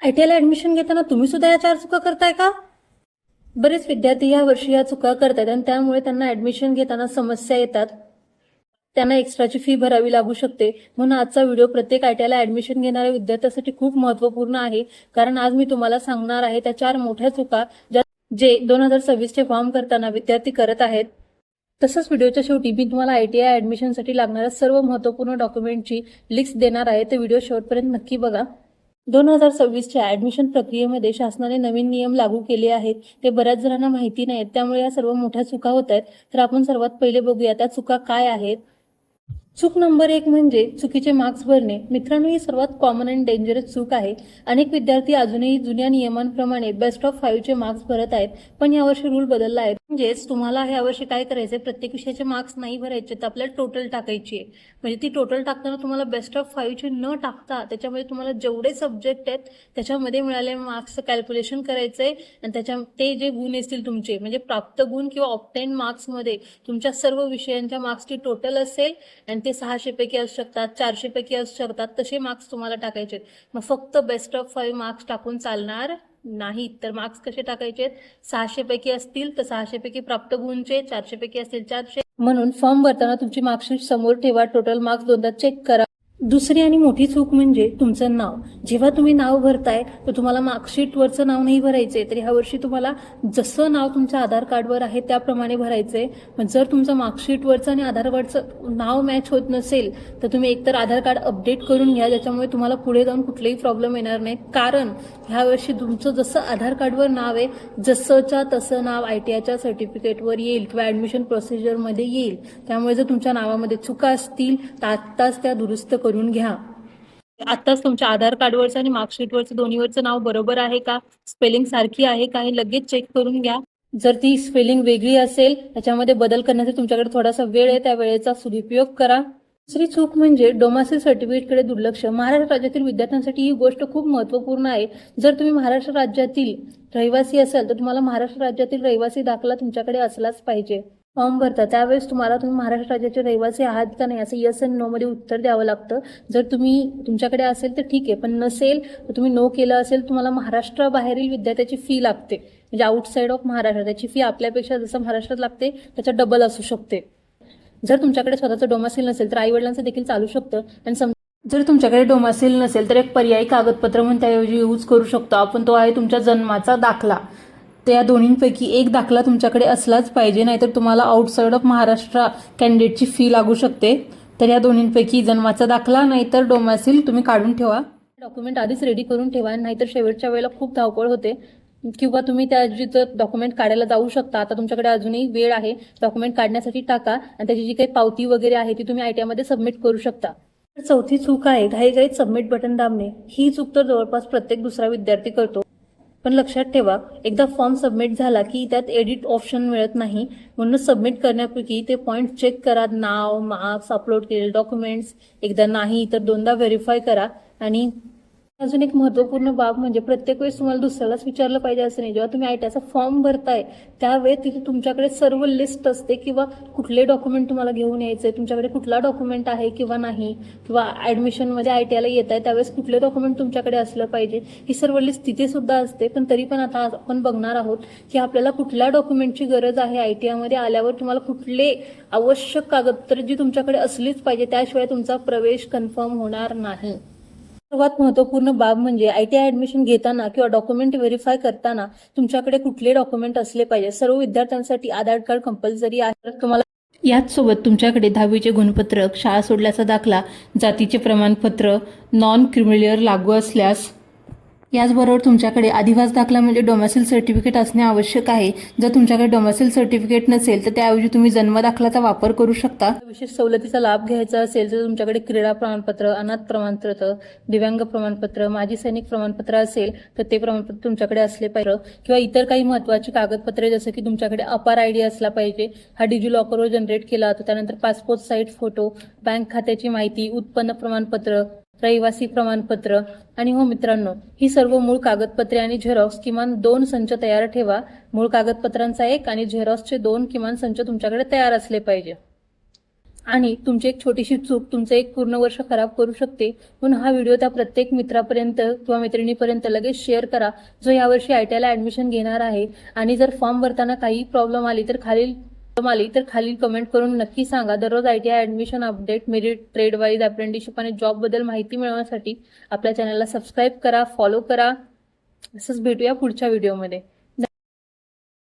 ITI admission घेताना तुम्ही सुद्धा या 4 चुका करताय का? बरेच विद्यार्थी या वर्षी या चुका करतात आणि त्यामुळे त्यांना ऍडमिशन घेताना समस्या येतात. त्यांना एक्स्ट्राची फी भरावी लागू शकते. म्हणून आजचा व्हिडिओ प्रत्येक ITI ऍडमिशन घेणाऱ्या विद्यार्थ्यासाठी खूप महत्त्वपूर्ण आहे. कारण आज मी तुम्हाला सांगणार आहे त्या 4 मोठ्या चुका जे 2026 फॉर्म करताना विद्यार्थी करत आहेत. तसंच व्हिडिओच्या शेवटी मी तुम्हाला ITI ऍडमिशनसाठी लागणाऱ्या सर्व महत्त्वपूर्ण डॉक्युमेंटची लिस्ट देणार आहे. ते व्हिडिओ शेवटपर्यंत नक्की बघा. 2026च्या ऍडमिशन प्रक्रियेमध्ये शासनाने नवीन नियम लागू केले आहेत. ते बऱ्याच जणांना माहिती नाहीत, त्यामुळे या सर्व मोठ्या चुका होत आहेत. तर आपण सर्वात पहिले बघूया त्या चुका काय आहेत. चूक नंबर 1 म्हणजे चुकीचे मार्क्स भरणे. मित्रांनो, ही सर्वात कॉमन आणि डेंजरस चूक आहे. अनेक विद्यार्थी अजूनही जुन्या नियमांप्रमाणे बेस्ट ऑफ 5 चे मार्क्स भरत आहेत, पण यावर्षी रूल बदलला आहे. म्हणजेच तुम्हाला यावर्षी काय करायचंय, प्रत्येक विषयाचे मार्क्स नाही भरायचे, तर आपल्याला टोटल टाकायची आहे. म्हणजे ती टोटल टाकताना तुम्हाला बेस्ट ऑफ 5 चे न टाकता त्याच्यामध्ये तुम्हाला जेवढे सब्जेक्ट आहेत त्याच्यामध्ये मिळालेले मार्क्सचं कॅल्क्युलेशन करायचंय आणि ते जे गुण असतील तुमचे, म्हणजे प्राप्त गुण किंवा ऑब्टेन मार्क्समध्ये तुमच्या सर्व विषयांच्या मार्क्सची टोटल असेल आणि ते 600 पैकी असू शकतात, 400 पैकी असू शकतात, तसे मार्क्स तुम्हाला टाकायचे. मग फक्त बेस्ट ऑफ 5 मार्क्स टाकून चालणार नाही. तर मार्क्स कसे टाकायचे, 600 पैकी असतील तर 600 पैकी प्राप्त गुणचे, 400 पैकी असतील 400. म्हणून फॉर्म भरताना तुमची मार्कशीट समोर ठेवा, टोटल मार्क्स दोनदा चेक करा. दुसरी आणि मोठी चूक म्हणजे तुमचं नाव. जेव्हा तुम्ही नाव भरताय तर तुम्हाला मार्कशीटवरचं नाव नाही भरायचंय, तर ह्या वर्षी तुम्हाला जसं नाव तुमच्या आधार कार्डवर आहे त्याप्रमाणे भरायचंय. पण जर तुमचं मार्कशीटवरचं आणि आधार कार्डचं नाव मॅच होत नसेल तर तुम्ही एकतर आधार कार्ड अपडेट करून घ्या, ज्याच्यामुळे तुम्हाला पुढे जाऊन कुठलेही प्रॉब्लेम येणार नाही. कारण ह्या वर्षी तुमचं जसं आधार कार्डवर नाव आहे जसंच्या तसं नाव ITIच्या सर्टिफिकेटवर येईल किंवा ऍडमिशन प्रोसिजरमध्ये येईल. त्यामुळे जर तुमच्या नावामध्ये चुका असतील तर आत्ताच त्या दुरुस्त करून घ्या. आताच तुमच्या आधार कार्डवरचं आणि मार्कशीटवरचं दोन्हीवरचं नाव बरोबर आहे का, स्पेलिंग सारखी आहे का, हे लगेच चेक करून घ्या. जर ती स्पेलिंग वेगळी असेल त्याच्यामध्ये बदल करण्यासाठी तुमच्याकडे थोडासा वेळ आहे, त्या वेळेचा सदुपयोग करा. दुसरी चूक म्हणजे डोमेसाइल सर्टिफिकेटकडे दुर्लक्ष. महाराष्ट्र राज्यातील विद्यार्थ्यांसाठी ही गोष्ट खूप महत्त्वपूर्ण आहे. जर तुम्ही महाराष्ट्र राज्यातील रहिवासी असाल तर तुम्हाला महाराष्ट्र राज्यातील रहिवासी दाखला तुमच्याकडे असलाच पाहिजे. फॉर्म भरता त्यावेळेस तुम्ही महाराष्ट्र राज्याचे रहिवासी आहात का नाही असं येस आणि नो मध्ये उत्तर द्यावं लागतं. जर तुमच्याकडे असेल तर ठीक आहे, पण नसेल तर तुम्ही नो केलं असेल तुम्हाला महाराष्ट्राबाहेरील विद्यार्थ्याची फी लागते. म्हणजे आउटसाइड ऑफ महाराष्ट्र त्याची फी आपल्यापेक्षा जसं महाराष्ट्रात लागते त्याच्या डबल असू शकते. जर तुमच्याकडे स्वतःचं डोमेसाइल नसेल तर आईवडिलांचं देखील चालू शकतं. आणि जर तुमच्याकडे डोमेसाइल नसेल तर एक पर्यायी कागदपत्र म्हणून त्याऐवजी यूज करू शकतो आपण, तो आहे तुमच्या जन्माचा दाखला. त्या दोन्हींपैकी एक दाखला तुमच्याकडे असलाच पाहिजे, नाहीतर तुम्हाला आउटसाइड ऑफ महाराष्ट्र कॅन्डिडेटची फी लागू शकते. तर या दोन्हींपैकी जन्माचा दाखला नाहीतर डोमेसाइल तुम्ही काढून ठेवा. डॉक्युमेंट आधीच रेडी करून ठेवा, नाहीतर शेवटच्या वेळेला खूप धावपळ होते. किंवा तुम्ही त्या जिथं डॉक्युमेंट काढायला जाऊ शकता, आता तुमच्याकडे अजूनही वेळ आहे, डॉक्युमेंट काढण्यासाठी टाका आणि त्याची जी काही पावती वगैरे आहे ती तुम्ही ITI मध्ये सबमिट करू शकता. चौथी चूक आहे घाईघाईत सबमिट बटन दाबणे. ही चूक तर जवळपास प्रत्येक दुसरा विद्यार्थी करतो. पण लक्षात ठेवा, एकदा फॉर्म सबमिट झाला की त्यात एडिट ऑप्शन मिळत नाही. म्हणून सबमिट करण्यापैकी ते पॉईंट चेक करा. नाव, मार्क्स, अपलोड केलेले डॉक्युमेंट्स, एकदा नाही तर दोनदा व्हेरीफाय करा. आणि अजून एक महत्त्वपूर्ण बाब म्हणजे प्रत्येक वेळेस तुम्हाला दुसऱ्यालाच विचारलं पाहिजे असं नाही. जेव्हा तुम्ही ITIचा फॉर्म भरताय त्यावेळेस तिथे तुमच्याकडे सर्व लिस्ट असते किंवा कुठले डॉक्युमेंट तुम्हाला घेऊन यायचे, तुमच्याकडे कुठला डॉक्युमेंट आहे किंवा नाही, किंवा ऍडमिशनमध्ये ITIला येत आहे त्यावेळेस कुठले डॉक्युमेंट तुमच्याकडे असलं पाहिजे, ही सर्व लिस्ट तिथे सुद्धा असते. पण तरी पण आता आपण बघणार आहोत की आपल्याला कुठल्या डॉक्युमेंटची गरज आहे. ITIमध्ये आल्यावर तुम्हाला कुठले आवश्यक कागदपत्र जी तुमच्याकडे असलीच पाहिजे, त्याशिवाय तुमचा प्रवेश कन्फर्म होणार नाही. सर्वात महत्त्वपूर्ण बाब म्हणजे ITI ऍडमिशन घेताना किंवा डॉक्युमेंट व्हेरीफाय करताना तुमच्याकडे कुठले डॉक्युमेंट असले पाहिजे. सर्व विद्यार्थ्यांसाठी आधार कार्ड कंपल्सरी आहे. तुम्हाला याच सोबत तुमच्याकडे 10वीचे गुणपत्रक, शाळा सोडल्याचा दाखला, जातीचे प्रमाणपत्र, नॉन क्रिमिलियर लागू असल्यास, याचबरोबर तुमच्याकडे अधिवास दाखला म्हणजे डोमेसाइल सर्टिफिकेट असणे आवश्यक आहे. जर तुमच्याकडे डोमेसाइल सर्टिफिकेट नसेल तर त्याऐवजी तुम्ही जन्म दाखलाचा वापर करू शकता. विशेष सवलतीचा लाभ घ्यायचा असेल तर तुमच्याकडे क्रीडा प्रमाणपत्र, अनाथ प्रमाणपत्र, दिव्यांग प्रमाणपत्र, माजी सैनिक प्रमाणपत्र असेल तर ते प्रमाणपत्र तुमच्याकडे असले पाहिजे. किंवा इतर काही महत्त्वाची कागदपत्रे जसं की तुमच्याकडे अपार ID असला पाहिजे, हा डिजिलॉकरवर जनरेट केला जातो. त्यानंतर पासपोर्ट साईज फोटो, बँक खात्याची माहिती, उत्पन्न प्रमाणपत्र, रहिवासी प्रमाणपत्र. आणि हो मित्रांनो, ही सर्व मूळ कागदपत्रे आणि झेरॉक्स किमान 2 संच तयार ठेवा. मूळ कागदपत्रांचा 1 आणि झेरॉक्सचे 2 किमान संच तुमच्याकडे तयार असले पाहिजे. आणि तुमची एक छोटीशी चूक तुमचं एक पूर्ण वर्ष खराब करू शकते. म्हणून हा व्हिडिओ त्या प्रत्येक मित्रापर्यंत किंवा मैत्रिणीपर्यंत लगेच शेअर करा जो यावर्षी ITI ला ऍडमिशन घेणार आहे. आणि जर फॉर्म भरताना काही प्रॉब्लेम आली तर खालील कमेंट करून नक्की सांगा. दररोज ITI admission update, merit, trade wise, apprenticeship आणि जॉब बद्दल माहिती मिळवण्यासाठी आपल्या चॅनलला सबस्क्राईब करा, फॉलो करा. असंच भेटूया पुढच्या व्हिडिओमध्ये.